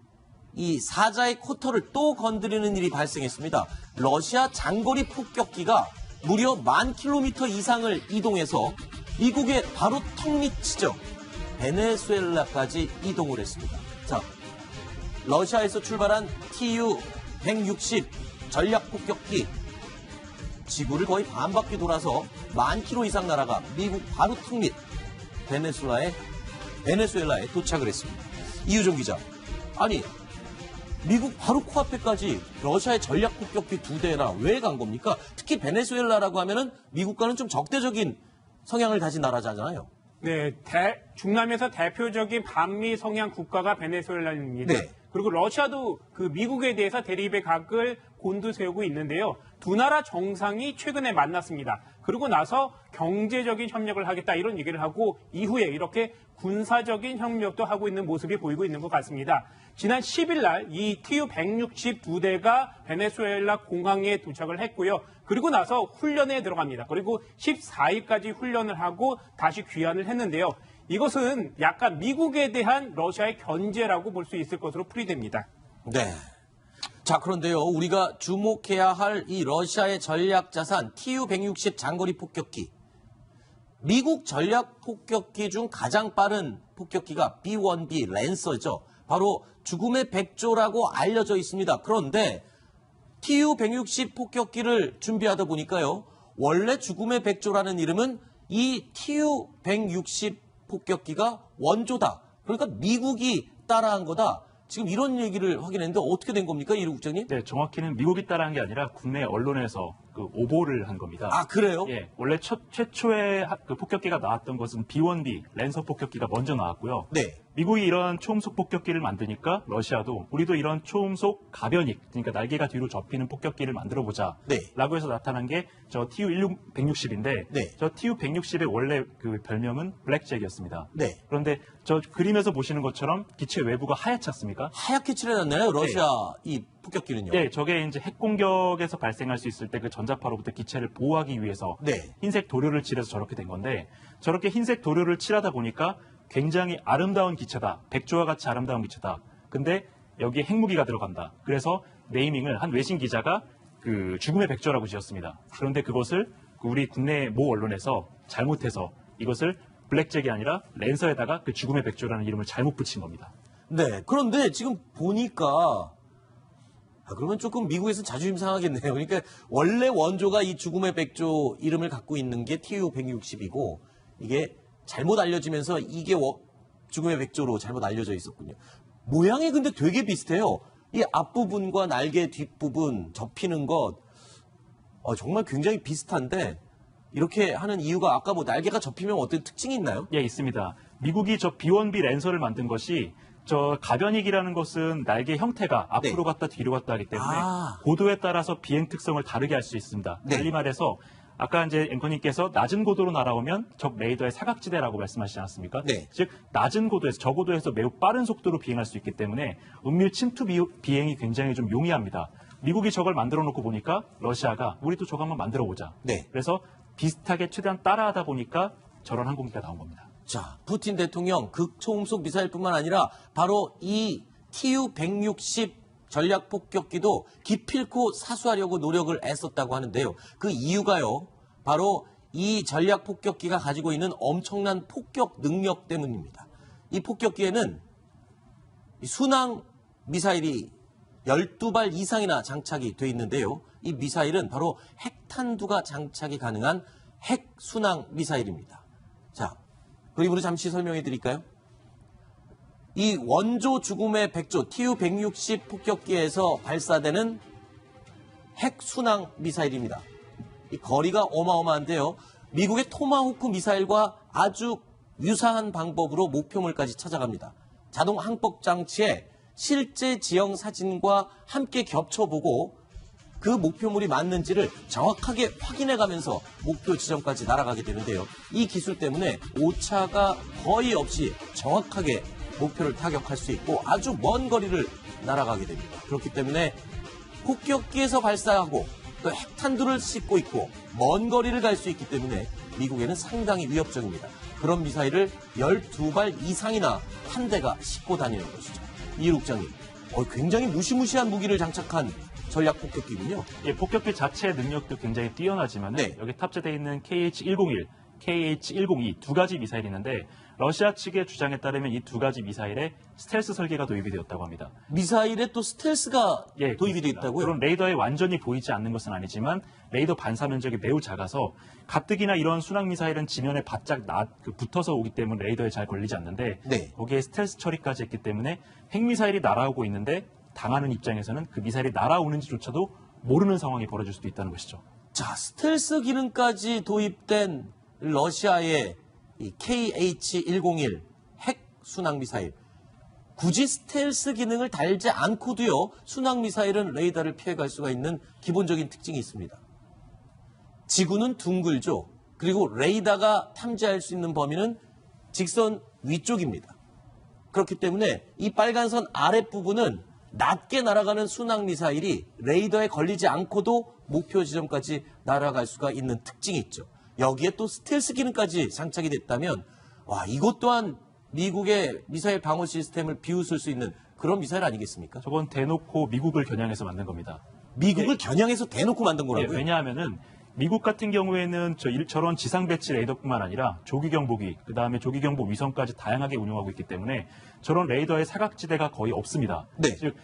이 사자의 코털을 또 건드리는 일이 발생했습니다. 러시아 장거리 폭격기가 무려 10,000km 이상을 이동해서 미국의 바로 턱 밑이죠. 베네수엘라까지 이동을 했습니다. 자, 러시아에서 출발한 TU-160 전략 폭격기, 지구를 거의 반바퀴 돌아서 10,000km 이상 날아가 미국 바로 턱 밑 베네수엘라에 도착을 했습니다. 이유정 기자, 아니 미국 바로 코앞에까지 러시아의 전략 폭격기 2대나 왜 간 겁니까? 특히 베네수엘라라고 하면은 미국과는 좀 적대적인 성향을 가진 나라잖아요.
네, 중남에서 대표적인 반미 성향 국가가 베네수엘라입니다.
네.
그리고 러시아도 그 미국에 대해서 대립의 각을 곤두세우고 있는데요. 두 나라 정상이 최근에 만났습니다. 그러고 나서 경제적인 협력을 하겠다, 이런 얘기를 하고 이후에 이렇게 군사적인 협력도 하고 있는 모습이 보이고 있는 것 같습니다. 지난 10일 날 이 TU-160 2대가 베네수엘라 공항에 도착을 했고요. 그리고 나서 훈련에 들어갑니다. 그리고 14일까지 훈련을 하고 다시 귀환을 했는데요. 이것은 약간 미국에 대한 러시아의 견제라고 볼 수 있을 것으로 풀이됩니다.
네. 자, 그런데요, 우리가 주목해야 할 이 러시아의 전략 자산 TU-160 장거리 폭격기. 미국 전략 폭격기 중 가장 빠른 폭격기가 B-1B 랜서죠. 바로 죽음의 백조라고 알려져 있습니다. 그런데 TU-160 폭격기를 준비하다 보니까요, 원래 죽음의 백조라는 이름은 이 TU-160 폭격기가 원조다, 그러니까 미국이 따라한 거다. 지금 이런 얘기를 확인했는데 어떻게 된 겁니까, 이루 국장님?
네, 정확히는 미국이 따라한 게 아니라 국내 언론에서 그 오보를 한 겁니다.
아, 그래요?
예, 원래 최초의 그 폭격기가 나왔던 것은 B-1B 랜서 폭격기가 먼저 나왔고요.
네.
미국이 이런 초음속 폭격기를 만드니까 러시아도 우리도 이런 초음속 가변익, 그러니까 날개가 뒤로 접히는 폭격기를 만들어보자.
네.
라고 해서 나타난 게 저 TU-160인데
네.
저 TU-160의 원래 그 별명은 블랙잭이었습니다.
네.
그런데 저 그림에서 보시는 것처럼 기체 외부가 하얗지 않습니까?
하얗게 칠해놨나요, 러시아 이 폭격기는요?
네, 저게 이제 핵 공격에서 발생할 수 있을 때 그 전자파로부터 기체를 보호하기 위해서
네.
흰색 도료를 칠해서 저렇게 된 건데 저렇게 흰색 도료를 칠하다 보니까 굉장히 아름다운 기체다. 백조와 같이 아름다운 기체다. 근데 여기에 핵무기가 들어간다. 그래서 네이밍을 한 외신 기자가 그 죽음의 백조라고 지었습니다. 그런데 그것을 우리 국내 모 언론에서 잘못해서 이것을 블랙잭이 아니라 랜서에다가 그 죽음의 백조라는 이름을 잘못 붙인 겁니다.
네. 그런데 지금 보니까 그러면 조금 미국에서 자존심 상하겠네요. 그러니까 원래 원조가 이 죽음의 백조 이름을 갖고 있는 게 TU-160이고 이게 잘못 알려지면서 이게 죽음의 백조로 잘못 알려져 있었군요. 모양이 근데 되게 비슷해요. 이 앞부분과 날개 뒷부분 접히는 것 정말 굉장히 비슷한데 이렇게 하는 이유가 아까 뭐 날개가 접히면 어떤 특징이 있나요?
예, 있습니다. 미국이 저 B-1B 랜서를 만든 것이 저 가변익이라는 것은 날개 형태가 앞으로
네.
갔다 뒤로 갔다 하기 때문에
아.
고도에 따라서 비행 특성을 다르게 할 수 있습니다.
네.
달리 말해서 아까 이제 앵커님께서 낮은 고도로 날아오면 적 레이더의 사각지대라고 말씀하시지 않았습니까?
네.
즉 낮은 고도에서 저고도에서 매우 빠른 속도로 비행할 수 있기 때문에 은밀 침투 비행이 굉장히 좀 용이합니다. 미국이 저걸 만들어 놓고 보니까 러시아가 우리도 저거 한번 만들어 보자.
네.
그래서 비슷하게 최대한 따라하다 보니까 저런 항공기가 나온 겁니다.
자, 푸틴 대통령 극초음속 미사일뿐만 아니라 바로 이 TU-160 전략 폭격기도 기필코 사수하려고 노력을 애썼다고 하는데요. 그 이유가요. 바로 이 전략 폭격기가 가지고 있는 엄청난 폭격 능력 때문입니다. 이 폭격기에는 순항 미사일이 12발 이상이나 장착이 돼 있는데요. 이 미사일은 바로 핵탄두가 장착이 가능한 핵순항 미사일입니다. 자, 그림으로 잠시 설명해 드릴까요? 이 원조 죽음의 백조 TU-160 폭격기에서 발사되는 핵순항 미사일입니다. 이 거리가 어마어마한데요. 미국의 토마호크 미사일과 아주 유사한 방법으로 목표물까지 찾아갑니다. 자동 항법 장치에 실제 지형 사진과 함께 겹쳐보고 그 목표물이 맞는지를 정확하게 확인해가면서 목표 지점까지 날아가게 되는데요. 이 기술 때문에 오차가 거의 없이 정확하게 목표를 타격할 수 있고 아주 먼 거리를 날아가게 됩니다. 그렇기 때문에 폭격기에서 발사하고 또 핵탄두를 싣고 있고 먼 거리를 갈 수 있기 때문에 미국에는 상당히 위협적입니다. 그런 미사일을 12발 이상이나 한 대가 싣고 다니는 것이죠. 이일 국장님, 굉장히 무시무시한 무기를 장착한 전략 폭격기군요.
예, 폭격기 자체의 능력도 굉장히 뛰어나지만
네.
여기 탑재되어 있는 KH-101, KH-102 두 가지 미사일이 있는데 러시아 측의 주장에 따르면 이 두 가지 미사일에 스텔스 설계가 도입이 되었다고 합니다.
미사일에 또 스텔스가
예,
도입이 되어
그렇습니다.
있다고요?
그럼 레이더에 완전히 보이지 않는 것은 아니지만 레이더 반사 면적이 매우 작아서 가뜩이나 이런 순항 미사일은 지면에 바짝 붙어서 오기 때문에 레이더에 잘 걸리지 않는데
네.
거기에 스텔스 처리까지 했기 때문에 핵미사일이 날아오고 있는데 당하는 입장에서는 그 미사일이 날아오는지조차도 모르는 상황이 벌어질 수도 있다는 것이죠.
자, 스텔스 기능까지 도입된 러시아의 이 KH-101 핵 순항 미사일. 굳이 스텔스 기능을 달지 않고도요, 순항 미사일은 레이더를 피해갈 수가 있는 기본적인 특징이 있습니다. 지구는 둥글죠. 그리고 레이더가 탐지할 수 있는 범위는 직선 위쪽입니다. 그렇기 때문에 이 빨간 선 아랫부분은 낮게 날아가는 순항 미사일이 레이더에 걸리지 않고도 목표 지점까지 날아갈 수가 있는 특징이 있죠. 여기에 또 스텔스 기능까지 장착이 됐다면 이것 또한 미국의 미사일 방어 시스템을 비웃을 수 있는 그런 미사일 아니겠습니까?
저건 대놓고 미국을 겨냥해서 만든 겁니다.
미국을 겨냥해서 대놓고 만든
예,
거라고요?
왜냐하면은 미국 같은 경우에는 저런 지상 배치 레이더뿐만 아니라 조기 경보기, 그다음에 조기 경보 위성까지 다양하게 운용하고 있기 때문에 저런 레이더의 사각지대가 거의 없습니다.
네.
즉,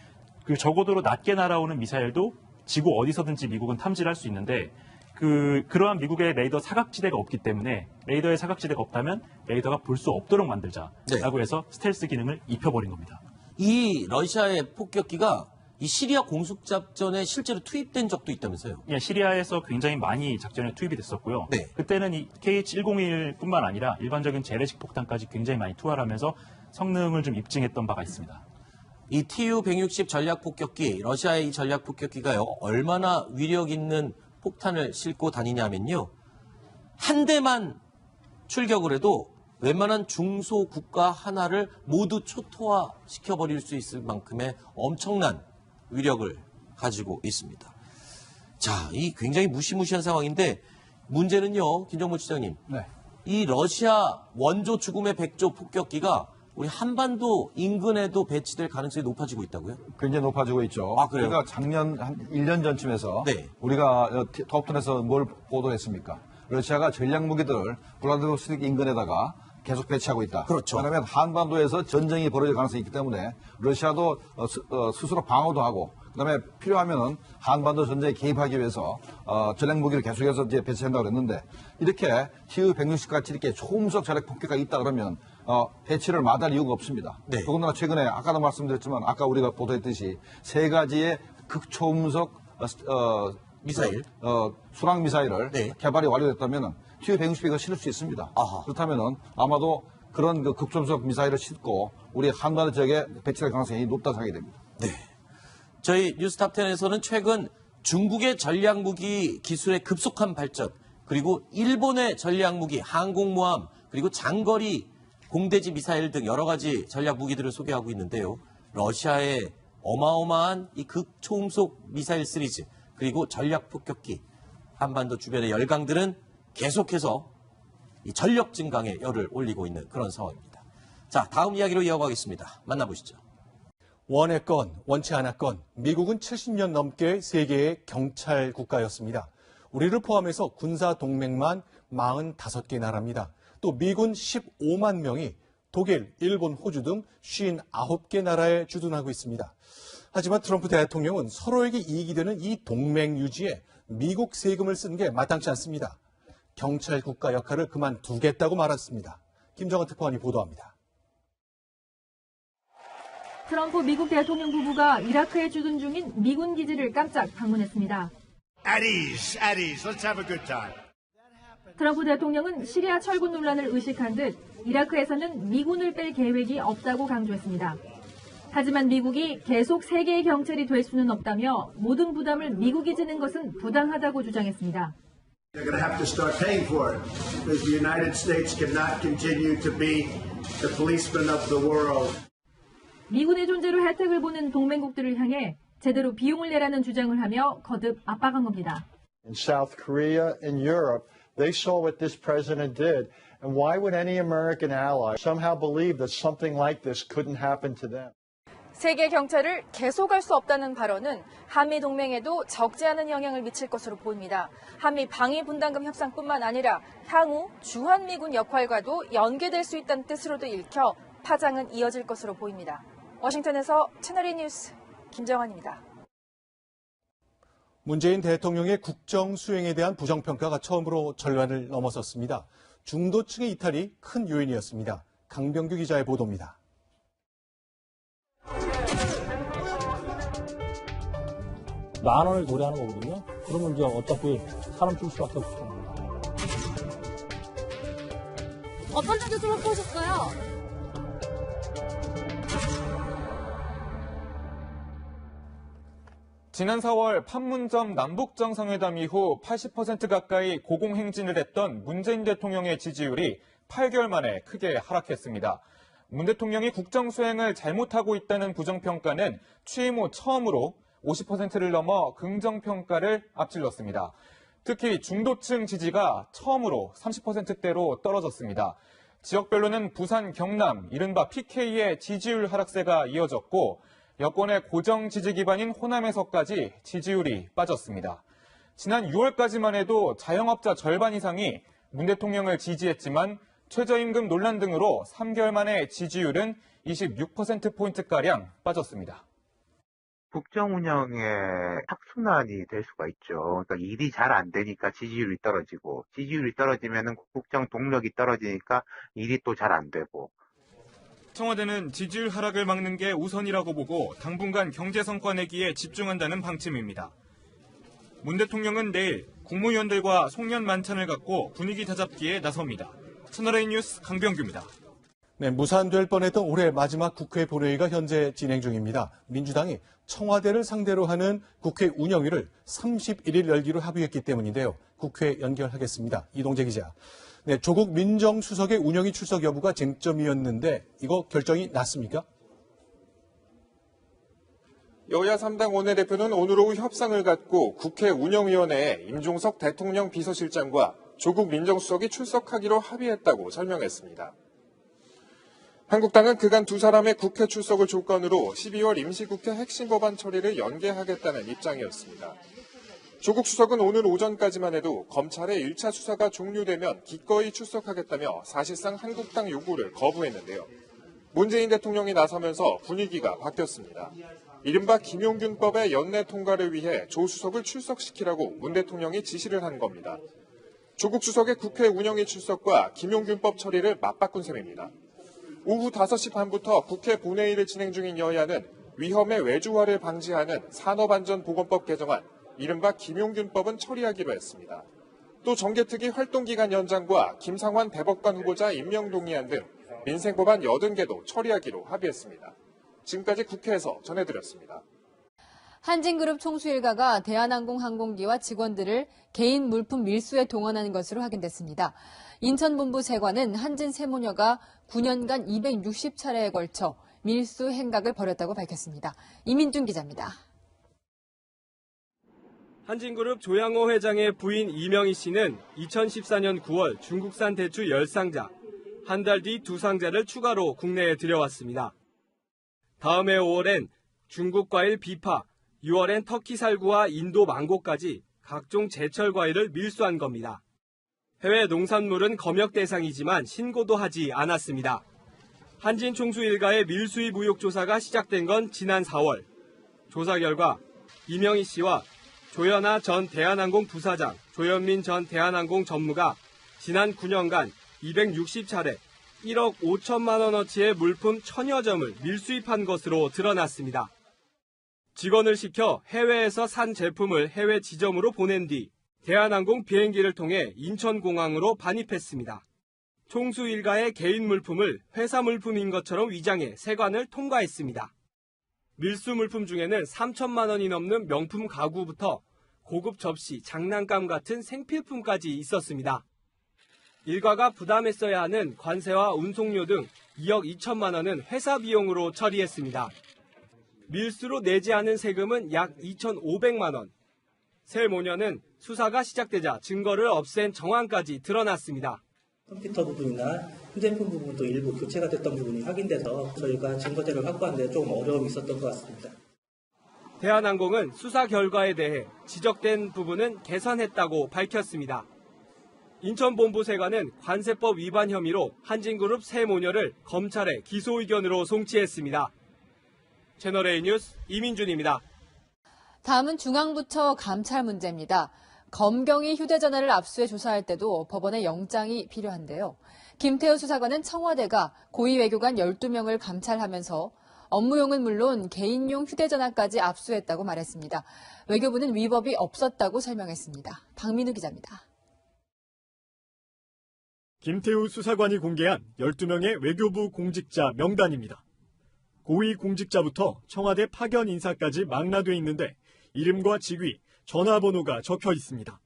그 저고도로 낮게 날아오는 미사일도 지구 어디서든지 미국은 탐지를 할 수 있는데 그러한 미국의 레이더 사각지대가 없기 때문에 레이더에 사각지대가 없다면 레이더가 볼 수 없도록 만들자라고 해서 스텔스 기능을 입혀버린 겁니다.
이 러시아의 폭격기가 이 시리아 공습작전에 실제로 투입된 적도 있다면서요?
예, 시리아에서 굉장히 많이 작전에 투입이 됐었고요.
네.
그때는 이 KH-101뿐만 아니라 일반적인 재래식 폭탄까지 굉장히 많이 투하를 하면서 성능을 좀 입증했던 바가 있습니다.
이 TU-160 전략폭격기, 러시아의 이 전략폭격기가요, 얼마나 위력 있는 폭탄을 싣고 다니냐면요, 한 대만 출격을 해도 웬만한 중소 국가 하나를 모두 초토화시켜버릴 수 있을 만큼의 엄청난 위력을 가지고 있습니다. 자, 이 굉장히 무시무시한 상황인데 문제는요, 김정모 지장님.
네.
이 러시아 원조 죽음의 백조 폭격기가 우리 한반도 인근에도 배치될 가능성이 높아지고 있다고요?
굉장히 높아지고 있죠.
아, 그래요?
그러니까 작년 한 1년 전쯤에서
네.
우리가 톱10에서 뭘 보도했습니까? 러시아가 전략 무기들을 블라디보스토크 인근에다가 계속 배치하고 있다.
그렇죠.
왜냐하면 한반도에서 전쟁이 벌어질 가능성이 있기 때문에 러시아도 스스로 방어도 하고 그다음에 필요하면은 한반도 전쟁에 개입하기 위해서 전략 무기를 계속해서 이제 배치한다고 그랬는데 이렇게 TU-160 같이 이렇게 초음속 전략 폭격기가 있다 그러면 배치를 마다할 이유가 없습니다.
네.
더군다나 최근에 아까도 말씀드렸지만 아까 우리가 보도했듯이 세 가지의 극초음속
미사일.
순항 미사일을
네.
개발이 완료됐다면은 TU-160을 실을 수 있습니다.
아하.
그렇다면은 아마도 그런 그 극초음속 미사일을 싣고 우리 한반도 지역에 배치할 가능성이 높다고 생각이 됩니다.
네. 저희 뉴스탑10에서는 최근 중국의 전략무기 기술의 급속한 발전, 그리고 일본의 전략무기, 항공모함, 그리고 장거리 공대지 미사일 등 여러 가지 전략무기들을 소개하고 있는데요. 러시아의 어마어마한 이 극초음속 미사일 시리즈, 그리고 전략폭격기, 한반도 주변의 열강들은 계속해서 이 전력 증강에 열을 올리고 있는 그런 상황입니다. 자, 다음 이야기로 이어가겠습니다. 만나보시죠.
원했건 원치 않았건 미국은 70년 넘게 세계의 경찰 국가였습니다. 우리를 포함해서 군사 동맹만 45개 나라입니다. 또 미군 15만 명이 독일, 일본, 호주 등 59개 나라에 주둔하고 있습니다. 하지만 트럼프 대통령은 서로에게 이익이 되는 이 동맹 유지에 미국 세금을 쓰는 게 마땅치 않습니다. 경찰 국가 역할을 그만두겠다고 말했습니다. 김정은 특파원이 보도합니다.
트럼프 미국 대통령 부부가 이라크에 주둔 중인 미군 기지를 깜짝 방문했습니다.
At ease, let's have a good time.
트럼프 대통령은 시리아 철군 논란을 의식한 듯 이라크에서는 미군을 뺄 계획이 없다고 강조했습니다. 하지만 미국이 계속 세계의 경찰이 될 수는 없다며 모든 부담을 미국이 지는 것은 부당하다고 주장했습니다.
They're going to have to start paying for it because the United States cannot continue to be the policeman of the world.
미군의 존재로 혜택을 보는 동맹국들을 향해 제대로 비용을 내라는 주장을 하며 거듭 압박한 겁니다.
In South Korea, in Europe, they saw what this president did. And why would any American ally somehow believe that something like this couldn't happen to them?
세계 경찰을 계속할 수 없다는 발언은 한미 동맹에도 적지 않은 영향을 미칠 것으로 보입니다. 한미 방위 분담금 협상뿐만 아니라 향후 주한미군 역할과도 연계될 수 있다는 뜻으로도 읽혀 파장은 이어질 것으로 보입니다. 워싱턴에서 채널A 뉴스 김정환입니다.
문재인 대통령의 국정 수행에 대한 부정평가가 처음으로 전란을 넘어섰습니다. 중도층의 이탈이 큰 요인이었습니다. 강병규 기자의 보도입니다.
만 원을 고려하는 거거든요. 그러면 이제 어차피 사람 줄 수밖에 없죠.
어떤 정도 들어보셨어요?
지난 4월 판문점 남북정상회담 이후 80% 가까이 고공행진을 했던 문재인 대통령의 지지율이 8개월 만에 크게 하락했습니다. 문 대통령이 국정 수행을 잘못하고 있다는 부정평가는 취임 후 처음으로 50%를 넘어 긍정평가를 앞질렀습니다. 특히 중도층 지지가 처음으로 30%대로 떨어졌습니다. 지역별로는 부산, 경남, 이른바 PK의 지지율 하락세가 이어졌고 여권의 고정 지지 기반인 호남에서까지 지지율이 빠졌습니다. 지난 6월까지만 해도 자영업자 절반 이상이 문 대통령을 지지했지만 최저임금 논란 등으로 3개월 만에 지지율은 26%포인트가량 빠졌습니다.
국정 운영의 악순환이 될 수가 있죠. 그러니까 일이 잘 안 되니까 지지율이 떨어지고, 지지율이 떨어지면은 국정 동력이 떨어지니까 일이 또 잘 안 되고.
청와대는 지지율 하락을 막는 게 우선이라고 보고 당분간 경제 성과 내기에 집중한다는 방침입니다. 문 대통령은 내일 국무위원들과 송년 만찬을 갖고 분위기 다잡기에 나섭니다. 채널A 뉴스 강병규입니다.
네, 무산될 뻔했던 올해 마지막 국회 본회의가 현재 진행 중입니다. 민주당이 청와대를 상대로 하는 국회 운영위를 31일 열기로 합의했기 때문인데요. 국회 연결하겠습니다. 이동재 기자. 네, 조국 민정수석의 운영위 출석 여부가 쟁점이었는데 이거 결정이 났습니까?
여야 3당 원내대표는 오늘 오후 협상을 갖고 국회 운영위원회에 임종석 대통령 비서실장과 조국 민정수석이 출석하기로 합의했다고 설명했습니다. 한국당은 그간 두 사람의 국회 출석을 조건으로 12월 임시국회 핵심 법안 처리를 연계하겠다는 입장이었습니다. 조국 수석은 오늘 오전까지만 해도 검찰의 1차 수사가 종료되면 기꺼이 출석하겠다며 사실상 한국당 요구를 거부했는데요. 문재인 대통령이 나서면서 분위기가 바뀌었습니다. 이른바 김용균법의 연내 통과를 위해 조 수석을 출석시키라고 문 대통령이 지시를 한 겁니다. 조국 수석의 국회 운영위 출석과 김용균법 처리를 맞바꾼 셈입니다. 오후 5시 반부터 국회 본회의를 진행 중인 여야는 위험의 외주화를 방지하는 산업안전보건법 개정안, 이른바 김용균법은 처리하기로 했습니다. 또 정개특위 활동기간 연장과 김상환 대법관 후보자 임명 동의안 등 민생법안 80개도 처리하기로 합의했습니다. 지금까지 국회에서 전해드렸습니다.
한진그룹 총수 일가가 대한항공 항공기와 직원들을 개인 물품 밀수에 동원한 것으로 확인됐습니다. 인천본부 세관은 한진 세무녀가 9년간 260차례에 걸쳐 밀수 행각을 벌였다고 밝혔습니다. 이민준 기자입니다.
한진그룹 조양호 회장의 부인 이명희 씨는 2014년 9월 중국산 대추 10상자, 한 달 뒤 2상자를 추가로 국내에 들여왔습니다. 다음해 5월엔 중국 과일 비파, 6월엔 터키 살구와 인도 망고까지 각종 제철 과일을 밀수한 겁니다. 해외 농산물은 검역 대상이지만 신고도 하지 않았습니다. 한진 총수 일가의 밀수입 의혹 조사가 시작된 건 지난 4월. 조사 결과 이명희 씨와 조현아 전 대한항공 부사장, 조현민 전 대한항공 전무가 지난 9년간 260차례 1억 5천만 원어치의 물품 1000여 점을 밀수입한 것으로 드러났습니다. 직원을 시켜 해외에서 산 제품을 해외 지점으로 보낸 뒤 대한항공 비행기를 통해 인천공항으로 반입했습니다. 총수 일가의 개인 물품을 회사 물품인 것처럼 위장해 세관을 통과했습니다. 밀수 물품 중에는 3천만 원이 넘는 명품 가구부터 고급 접시, 장난감 같은 생필품까지 있었습니다. 일가가 부담했어야 하는 관세와 운송료 등 2억 2천만 원은 회사 비용으로 처리했습니다. 밀수로 내지 않은 세금은 약 2,500만 원. 세모녀는 수사가 시작되자 증거를 없앤 정황까지 드러났습니다.
컴퓨터 부분이나 휴대폰 부분도 일부 교체가 됐던 부분이 확인돼서 저희가 증거자를 확보하는 데 조금 어려움이 있었던 것 같습니다.
대한항공은 수사 결과에 대해 지적된 부분은 개선했다고 밝혔습니다. 인천본부세관은 관세법 위반 혐의로 한진그룹 세모녀를 검찰에 기소 의견으로 송치했습니다. 채널A 뉴스 이민준입니다.
다음은 중앙부처 감찰 문제입니다. 검경이 휴대전화를 압수해 조사할 때도 법원의 영장이 필요한데요. 김태우 수사관은 청와대가 고위 외교관 12명을 감찰하면서 업무용은 물론 개인용 휴대전화까지 압수했다고 말했습니다. 외교부는 위법이 없었다고 설명했습니다. 박민우 기자입니다.
김태우 수사관이 공개한 12명의 외교부 공직자 명단입니다. 고위 공직자부터 청와대 파견 인사까지 망라돼 있는데 이름과 직위, 전화번호가 적혀 있습니다.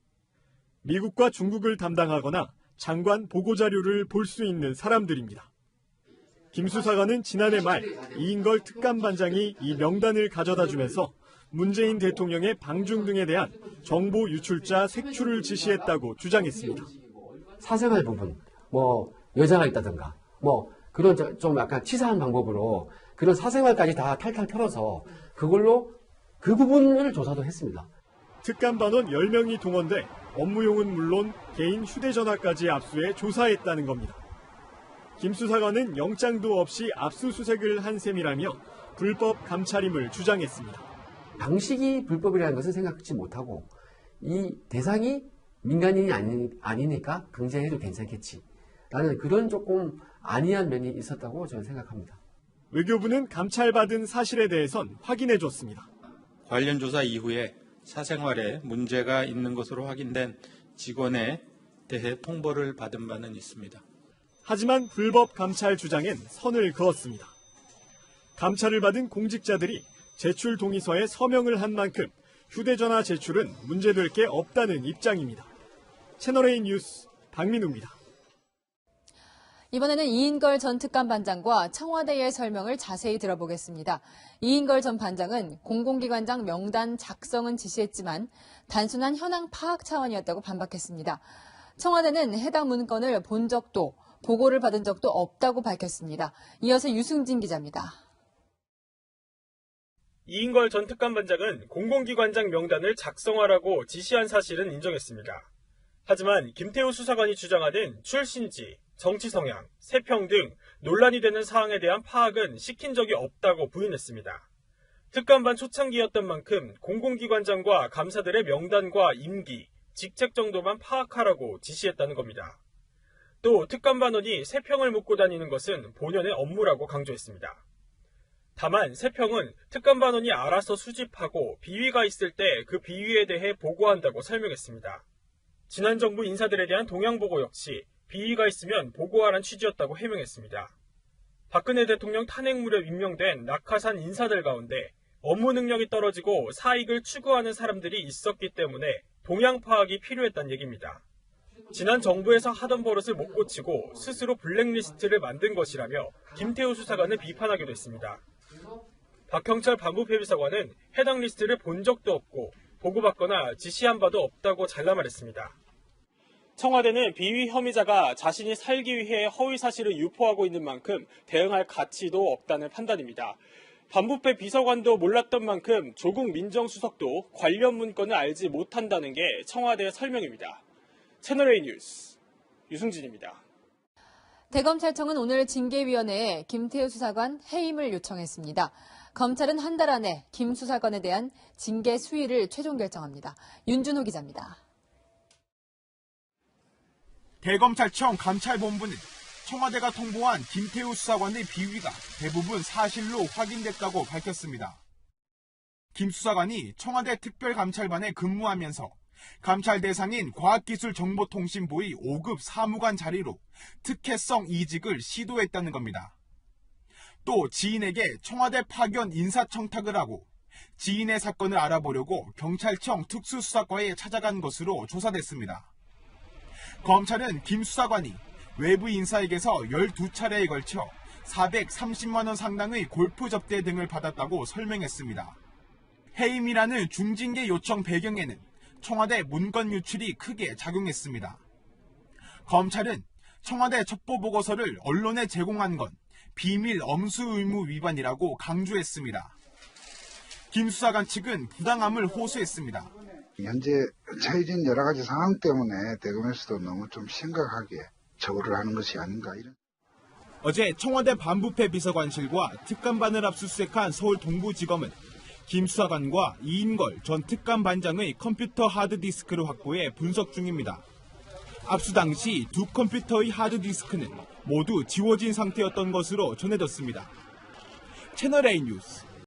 미국과 중국을 담당하거나 장관 보고자료를 볼 수 있는 사람들입니다. 김 수사관은 지난해 말 이인걸 특감반장이 이 명단을 가져다 주면서 문재인 대통령의 방중 등에 대한 정보 유출자 색출을 지시했다고 주장했습니다.
사생활 부분, 여자가 있다든가, 그런 좀 약간 치사한 방법으로 그런 사생활까지 다 탈탈 털어서 그걸로 그 부분을 조사도 했습니다.
특감반원 10명이 동원돼 업무용은 물론 개인 휴대전화까지 압수해 조사했다는 겁니다. 김 수사관은 영장도 없이 압수수색을 한 셈이라며 불법 감찰임을 주장했습니다.
방식이 불법이라는 것은 생각지 못하고 이 대상이 민간인이 아니니까 강제해도 괜찮겠지 라는 그런 조금 안이한 면이 있었다고 저는 생각합니다.
외교부는 감찰받은 사실에 대해선 확인해줬습니다.
관련 조사 이후에 사생활에 문제가 있는 것으로 확인된 직원에 대해 통보를 받은 바는 있습니다.
하지만 불법 감찰 주장엔 선을 그었습니다. 감찰을 받은 공직자들이 제출 동의서에 서명을 한 만큼 휴대전화 제출은 문제될 게 없다는 입장입니다. 채널A 뉴스 박민우입니다.
이번에는 이인걸 전 특감반장과 청와대의 설명을 자세히 들어보겠습니다. 이인걸 전 반장은 공공기관장 명단 작성은 지시했지만 단순한 현황 파악 차원이었다고 반박했습니다. 청와대는 해당 문건을 본 적도 보고를 받은 적도 없다고 밝혔습니다. 이어서 유승진 기자입니다.
이인걸 전 특감반장은 공공기관장 명단을 작성하라고 지시한 사실은 인정했습니다. 하지만 김태우 수사관이 주장하는 출신지, 정치 성향, 세평 등 논란이 되는 사항에 대한 파악은 시킨 적이 없다고 부인했습니다. 특감반 초창기였던 만큼 공공기관장과 감사들의 명단과 임기, 직책 정도만 파악하라고 지시했다는 겁니다. 또 특감반원이 세평을 묻고 다니는 것은 본연의 업무라고 강조했습니다. 다만 세평은 특감반원이 알아서 수집하고 비위가 있을 때 그 비위에 대해 보고한다고 설명했습니다. 지난 정부 인사들에 대한 동향보고 역시 비위가 있으면 보고하란 취지였다고 해명했습니다. 박근혜 대통령 탄핵 무렵 임명된 낙하산 인사들 가운데 업무 능력이 떨어지고 사익을 추구하는 사람들이 있었기 때문에 동향 파악이 필요했다는 얘기입니다. 지난 정부에서 하던 버릇을 못 고치고 스스로 블랙리스트를 만든 것이라며 김태우 수사관을 비판하기도 했습니다. 박형철 반부패 비서관은 해당 리스트를 본 적도 없고 보고받거나 지시한 바도 없다고 잘라 말했습니다. 청와대는 비위 혐의자가 자신이 살기 위해 허위 사실을 유포하고 있는 만큼 대응할 가치도 없다는 판단입니다. 반부패 비서관도 몰랐던 만큼 조국 민정수석도 관련 문건을 알지 못한다는 게 청와대의 설명입니다. 채널A 뉴스 유승진입니다.
대검찰청은 오늘 징계위원회에 김태우 수사관 해임을 요청했습니다. 검찰은 한 달 안에 김 수사관에 대한 징계 수위를 최종 결정합니다. 윤준호 기자입니다.
대검찰청 감찰본부는 청와대가 통보한 김태우 수사관의 비위가 대부분 사실로 확인됐다고 밝혔습니다. 김 수사관이 청와대 특별감찰반에 근무하면서 감찰 대상인 과학기술정보통신부의 5급 사무관 자리로 특혜성 이직을 시도했다는 겁니다. 또 지인에게 청와대 파견 인사청탁을 하고 지인의 사건을 알아보려고 경찰청 특수수사과에 찾아간 것으로 조사됐습니다. 검찰은 김 수사관이 외부 인사에게서 12차례에 걸쳐 430만 원 상당의 골프 접대 등을 받았다고 설명했습니다. 해임이라는 중징계 요청 배경에는 청와대 문건 유출이 크게 작용했습니다. 검찰은 청와대 첩보보고서를 언론에 제공한 건 비밀 엄수 의무 위반이라고 강조했습니다. 김 수사관 측은 부당함을 호소했습니다.
현재 처해진 여러 가지 상황 때문에 대검에서도 너무 좀 심각하게 처벌을 하는 것이 아닌가 이런.
어제 청와대 반부패 비서관실과 특감반을 압수수색한 서울 동부지검은 김 수사관과 이인걸 전 특감반장의 컴퓨터 하드디스크를 확보해 분석 중입니다. 압수 당시 두 컴퓨터의 하드디스크는 모두 지워진 상태였던 것으로 전해졌습니다. 채널A 뉴스